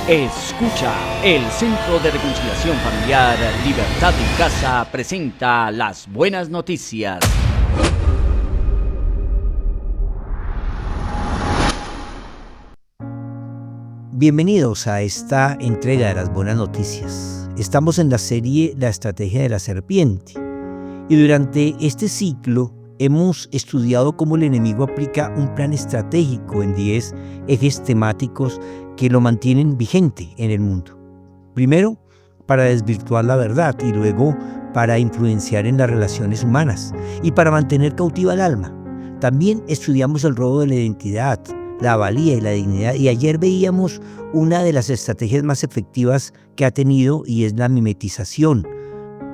Escucha, el Centro de Reconciliación Familiar Libertad en Casa presenta las buenas noticias. Bienvenidos a esta entrega de las buenas noticias. Estamos en la serie La Estrategia de la Serpiente y durante este ciclo hemos estudiado cómo el enemigo aplica un plan estratégico en 10 ejes temáticos que lo mantienen vigente en el mundo. Primero, para desvirtuar la verdad y luego para influenciar en las relaciones humanas y para mantener cautiva el alma. También estudiamos el robo de la identidad, la valía y la dignidad, y ayer veíamos una de las estrategias más efectivas que ha tenido y es la mimetización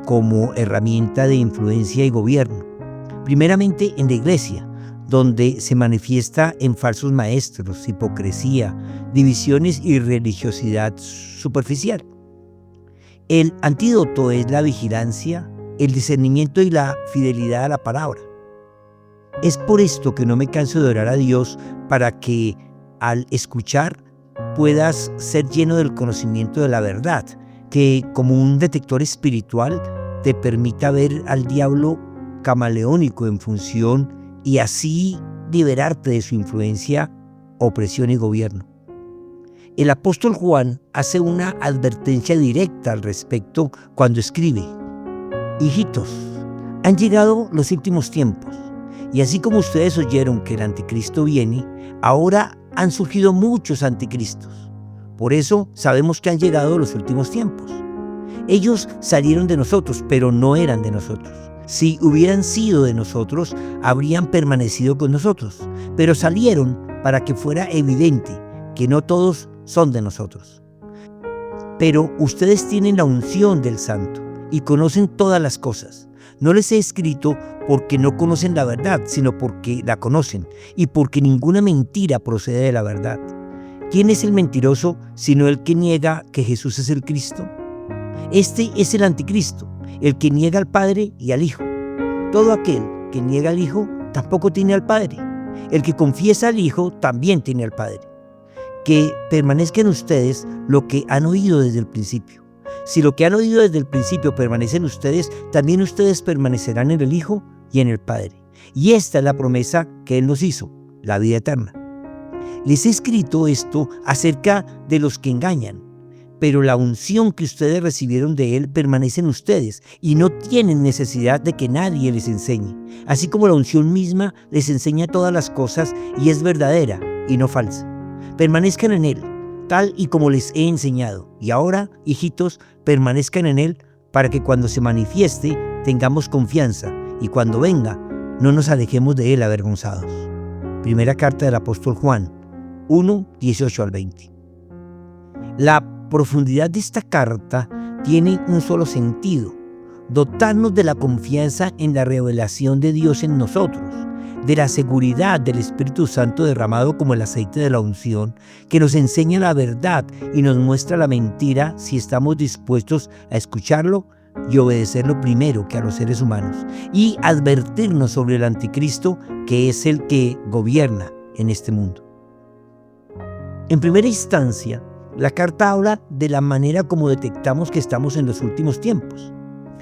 como herramienta de influencia y gobierno. Primeramente en la iglesia, donde se manifiesta en falsos maestros, hipocresía, divisiones y religiosidad superficial. El antídoto es la vigilancia, el discernimiento y la fidelidad a la palabra. Es por esto que no me canso de orar a Dios para que al escuchar puedas ser lleno del conocimiento de la verdad, que como un detector espiritual te permita ver al diablo camaleónico en función y así liberarte de su influencia, opresión y gobierno. El apóstol Juan hace una advertencia directa al respecto cuando escribe: hijitos, han llegado los últimos tiempos, y así como ustedes oyeron que el anticristo viene, ahora han surgido muchos anticristos. Por eso sabemos que han llegado los últimos tiempos. Ellos salieron de nosotros, pero no eran de nosotros. Si hubieran sido de nosotros, habrían permanecido con nosotros, pero salieron para que fuera evidente que no todos son de nosotros. Pero ustedes tienen la unción del Santo y conocen todas las cosas. No les he escrito porque no conocen la verdad, sino porque la conocen y porque ninguna mentira procede de la verdad. ¿Quién es el mentiroso sino el que niega que Jesús es el Cristo? Este es el anticristo, el que niega al Padre y al Hijo. Todo aquel que niega al Hijo tampoco tiene al Padre. El que confiesa al Hijo también tiene al Padre. Que permanezca en ustedes lo que han oído desde el principio. Si lo que han oído desde el principio permanece en ustedes, también ustedes permanecerán en el Hijo y en el Padre. Y esta es la promesa que Él nos hizo, la vida eterna. Les he escrito esto acerca de los que engañan, pero la unción que ustedes recibieron de Él permanece en ustedes y no tienen necesidad de que nadie les enseñe. Así como la unción misma les enseña todas las cosas y es verdadera y no falsa. Permanezcan en Él, tal y como les he enseñado. Y ahora, hijitos, permanezcan en Él para que cuando se manifieste tengamos confianza y cuando venga no nos alejemos de Él avergonzados. Primera carta del apóstol Juan 1, 18 al 20. La profundidad de esta carta tiene un solo sentido: dotarnos de la confianza en la revelación de Dios en nosotros, de la seguridad del Espíritu Santo derramado como el aceite de la unción, que nos enseña la verdad y nos muestra la mentira si estamos dispuestos a escucharlo y obedecerlo primero que a los seres humanos, y advertirnos sobre el anticristo, que es el que gobierna en este mundo. En primera instancia, la carta habla de la manera como detectamos que estamos en los últimos tiempos.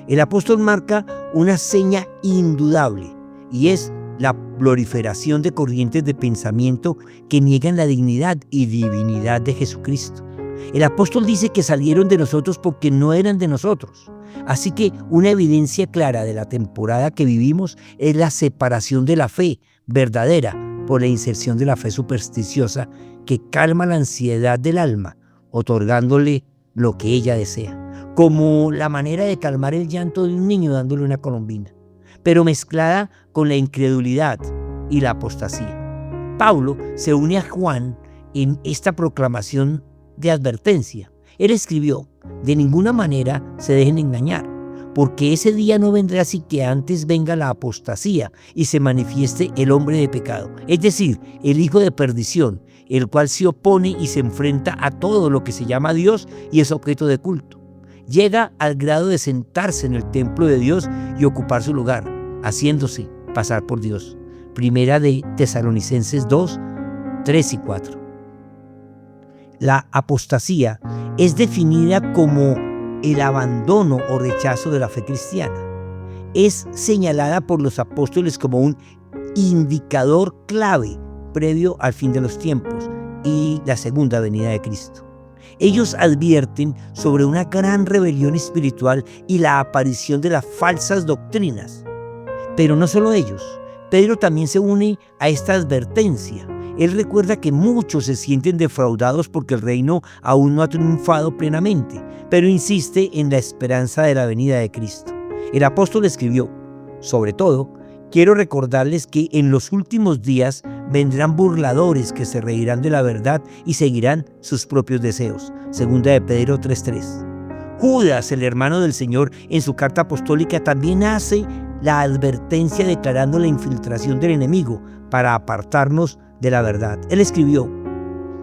El apóstol marca una seña indudable y es la proliferación de corrientes de pensamiento que niegan la dignidad y divinidad de Jesucristo. El apóstol dice que salieron de nosotros porque no eran de nosotros. Así que una evidencia clara de la temporada que vivimos es la separación de la fe verdadera por la inserción de la fe supersticiosa que calma la ansiedad del alma, otorgándole lo que ella desea, como la manera de calmar el llanto de un niño dándole una colombina, pero mezclada con la incredulidad y la apostasía. Pablo se une a Juan en esta proclamación de advertencia. Él escribió: de ninguna manera se dejen engañar, porque ese día no vendrá sin que antes venga la apostasía y se manifieste el hombre de pecado, es decir, el hijo de perdición, el cual se opone y se enfrenta a todo lo que se llama Dios y es objeto de culto. Llega al grado de sentarse en el templo de Dios y ocupar su lugar, haciéndose pasar por Dios. Primera de Tesalonicenses 2, 3 y 4. La apostasía es definida como el abandono o rechazo de la fe cristiana. Es señalada por los apóstoles como un indicador clave previo al fin de los tiempos y la segunda venida de Cristo. Ellos advierten sobre una gran rebelión espiritual y la aparición de las falsas doctrinas. Pero no solo ellos, Pedro también se une a esta advertencia. Él recuerda que muchos se sienten defraudados porque el reino aún no ha triunfado plenamente, pero insiste en la esperanza de la venida de Cristo. El apóstol escribió: sobre todo, quiero recordarles que en los últimos días vendrán burladores que se reirán de la verdad y seguirán sus propios deseos. Segunda de Pedro 3:3. Judas, el hermano del Señor, en su carta apostólica también hace la advertencia declarando la infiltración del enemigo para apartarnos de la verdad. Él escribió: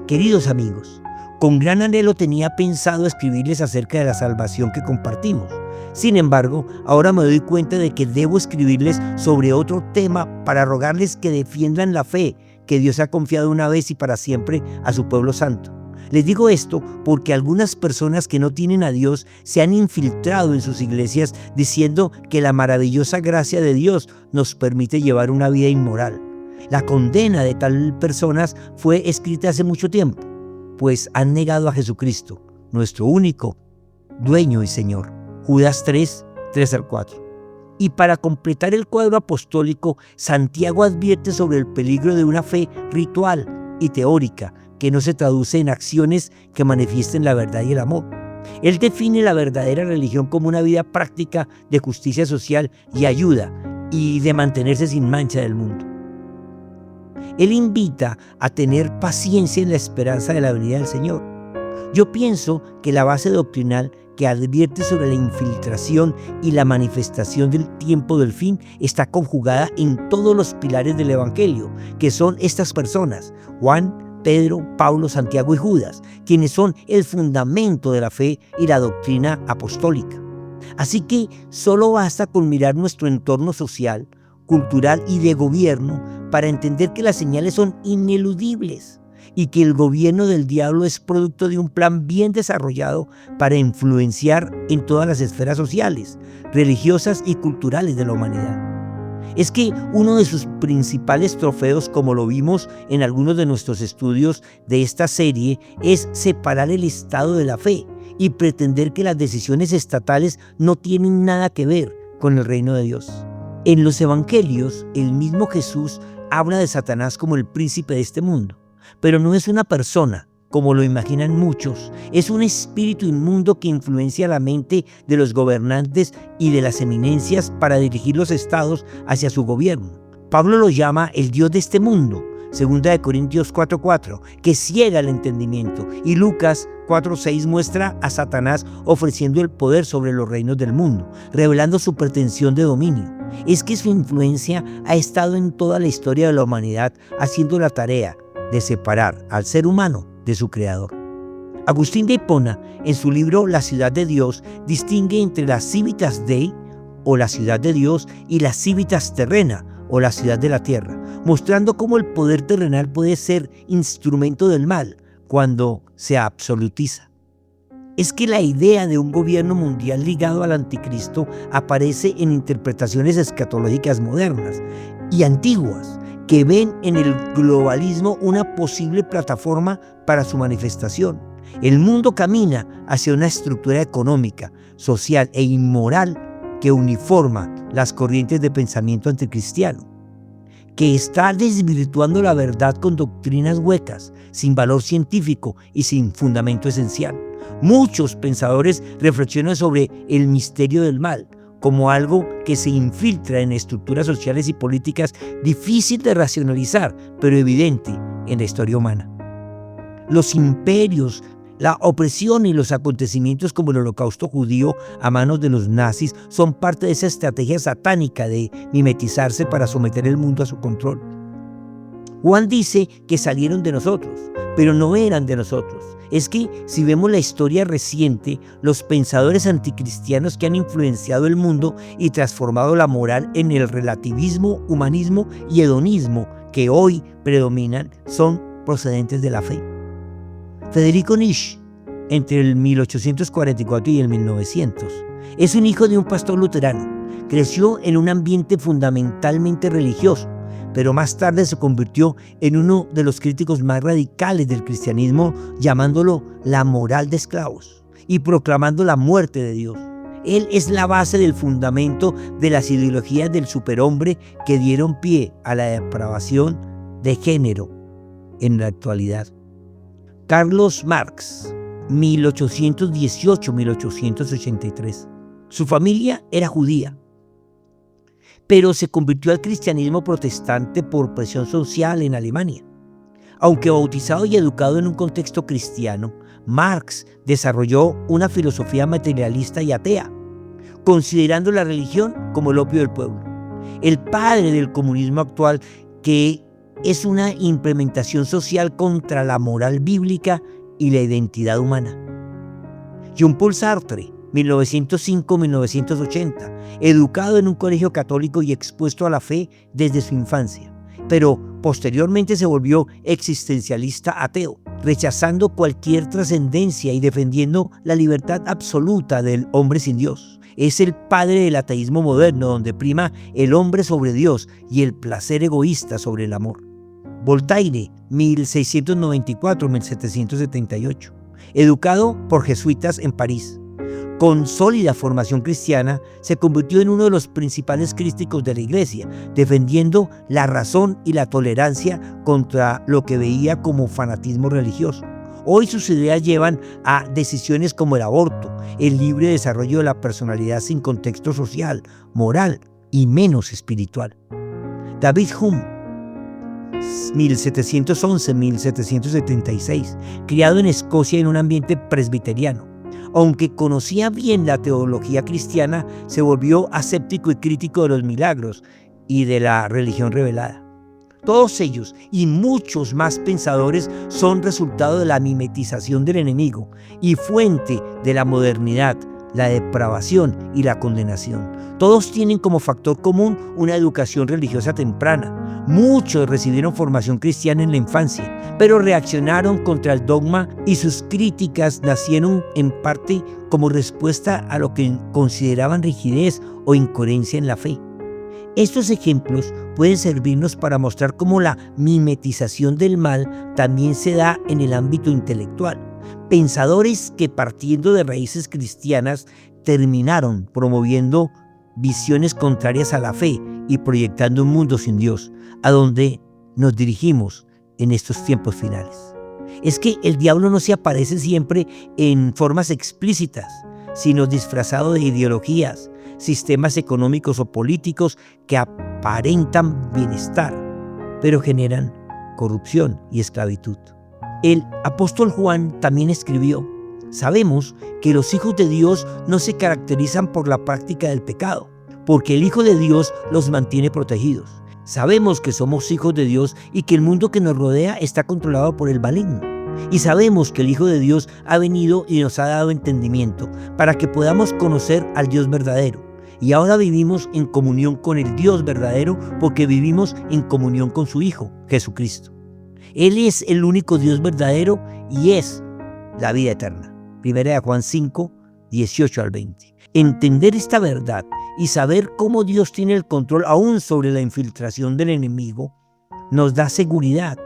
queridos amigos, con gran anhelo tenía pensado escribirles acerca de la salvación que compartimos. Sin embargo, ahora me doy cuenta de que debo escribirles sobre otro tema para rogarles que defiendan la fe que Dios ha confiado una vez y para siempre a su pueblo santo. Les digo esto porque algunas personas que no tienen a Dios se han infiltrado en sus iglesias diciendo que la maravillosa gracia de Dios nos permite llevar una vida inmoral. La condena de tales personas fue escrita hace mucho tiempo, pues han negado a Jesucristo, nuestro único dueño y Señor. Judas 3:3-4. Y para completar el cuadro apostólico, Santiago advierte sobre el peligro de una fe ritual y teórica que no se traduce en acciones que manifiesten la verdad y el amor. Él define la verdadera religión como una vida práctica de justicia social y ayuda, y de mantenerse sin mancha del mundo. Él invita a tener paciencia en la esperanza de la venida del Señor. Yo pienso que la base doctrinal que advierte sobre la infiltración y la manifestación del tiempo del fin está conjugada en todos los pilares del Evangelio, que son estas personas: Juan, Pedro, Pablo, Santiago y Judas, quienes son el fundamento de la fe y la doctrina apostólica. Así que solo basta con mirar nuestro entorno social, cultural y de gobierno para entender que las señales son ineludibles y que el gobierno del diablo es producto de un plan bien desarrollado para influenciar en todas las esferas sociales, religiosas y culturales de la humanidad. Es que uno de sus principales trofeos, como lo vimos en algunos de nuestros estudios de esta serie, es separar el estado de la fe y pretender que las decisiones estatales no tienen nada que ver con el reino de Dios. En los evangelios, el mismo Jesús habla de Satanás como el príncipe de este mundo, pero no es una persona, como lo imaginan muchos. Es un espíritu inmundo que influencia la mente de los gobernantes y de las eminencias para dirigir los estados hacia su gobierno. Pablo lo llama el Dios de este mundo, 2 Corintios 4:4, que ciega el entendimiento, y Lucas 4:6 muestra a Satanás ofreciendo el poder sobre los reinos del mundo, revelando su pretensión de dominio. Es que su influencia ha estado en toda la historia de la humanidad, haciendo la tarea de separar al ser humano de su creador. Agustín de Hipona, en su libro La ciudad de Dios, distingue entre la civitas Dei, o la ciudad de Dios, y la civitas terrena, o la ciudad de la tierra, mostrando cómo el poder terrenal puede ser instrumento del mal cuando se absolutiza. Es que la idea de un gobierno mundial ligado al anticristo aparece en interpretaciones escatológicas modernas y antiguas, que ven en el globalismo una posible plataforma para su manifestación. El mundo camina hacia una estructura económica, social e inmoral que uniforma las corrientes de pensamiento anticristiano, que está desvirtuando la verdad con doctrinas huecas, sin valor científico y sin fundamento esencial. Muchos pensadores reflexionan sobre el misterio del mal como algo que se infiltra en estructuras sociales y políticas difícil de racionalizar, pero evidente en la historia humana. Los imperios, la opresión y los acontecimientos como el Holocausto judío a manos de los nazis son parte de esa estrategia satánica de mimetizarse para someter el mundo a su control. Juan dice que salieron de nosotros, pero no eran de nosotros. Es que si vemos la historia reciente, los pensadores anticristianos que han influenciado el mundo y transformado la moral en el relativismo, humanismo y hedonismo que hoy predominan son procedentes de la fe. Federico Nietzsche, entre el 1844 y el 1900, es un hijo de un pastor luterano. Creció en un ambiente fundamentalmente religioso, pero más tarde se convirtió en uno de los críticos más radicales del cristianismo, llamándolo la moral de esclavos y proclamando la muerte de Dios. Él es la base del fundamento de las ideologías del superhombre que dieron pie a la depravación de género en la actualidad. Carlos Marx, 1818-1883. Su familia era judía, pero se convirtió al cristianismo protestante por presión social en Alemania. Aunque bautizado y educado en un contexto cristiano, Marx desarrolló una filosofía materialista y atea, considerando la religión como el opio del pueblo. El padre del comunismo actual, que es una implementación social contra la moral bíblica y la identidad humana. Jean-Paul Sartre, 1905-1980, educado en un colegio católico y expuesto a la fe desde su infancia, pero posteriormente se volvió existencialista ateo, rechazando cualquier trascendencia y defendiendo la libertad absoluta del hombre sin Dios. Es el padre del ateísmo moderno, donde prima el hombre sobre Dios y el placer egoísta sobre el amor. Voltaire, 1694-1778, educado por jesuitas en París. Con sólida formación cristiana, se convirtió en uno de los principales críticos de la Iglesia, defendiendo la razón y la tolerancia contra lo que veía como fanatismo religioso. Hoy sus ideas llevan a decisiones como el aborto, el libre desarrollo de la personalidad sin contexto social, moral y menos espiritual. David Hume, 1711-1776, criado en Escocia en un ambiente presbiteriano. Aunque conocía bien la teología cristiana, se volvió aséptico y crítico de los milagros y de la religión revelada. Todos ellos y muchos más pensadores son resultado de la mimetización del enemigo y fuente de la modernidad, la depravación y la condenación. Todos tienen como factor común una educación religiosa temprana. Muchos recibieron formación cristiana en la infancia, pero reaccionaron contra el dogma y sus críticas nacieron en parte como respuesta a lo que consideraban rigidez o incoherencia en la fe. Estos ejemplos pueden servirnos para mostrar cómo la mimetización del mal también se da en el ámbito intelectual. Pensadores que, partiendo de raíces cristianas, terminaron promoviendo visiones contrarias a la fe y proyectando un mundo sin Dios, a donde nos dirigimos en estos tiempos finales. Es que el diablo no se aparece siempre en formas explícitas, sino disfrazado de ideologías, sistemas económicos o políticos que aparentan bienestar, pero generan corrupción y esclavitud. El apóstol Juan también escribió: sabemos que los hijos de Dios no se caracterizan por la práctica del pecado, porque el Hijo de Dios los mantiene protegidos. Sabemos que somos hijos de Dios y que el mundo que nos rodea está controlado por el maligno. Y sabemos que el Hijo de Dios ha venido y nos ha dado entendimiento para que podamos conocer al Dios verdadero. Y ahora vivimos en comunión con el Dios verdadero porque vivimos en comunión con su Hijo, Jesucristo. Él es el único Dios verdadero y es la vida eterna. 1 Juan 5, 18 al 20. Entender esta verdad y saber cómo Dios tiene el control aún sobre la infiltración del enemigo nos da seguridad.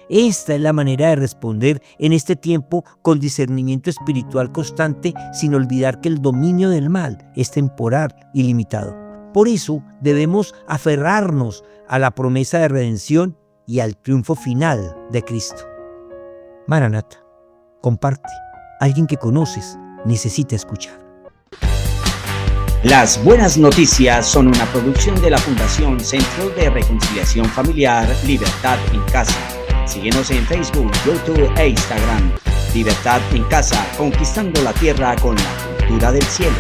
Esta es la manera de responder en este tiempo con discernimiento espiritual constante, sin olvidar que el dominio del mal es temporal y limitado. Por eso debemos aferrarnos a la promesa de redención y al triunfo final de Cristo. Maranata, comparte. Alguien que conoces necesita escuchar. Las buenas noticias son una producción de la Fundación Centro de Reconciliación Familiar Libertad en Casa. Síguenos en Facebook, YouTube e Instagram. Libertad en Casa, conquistando la tierra con la cultura del cielo.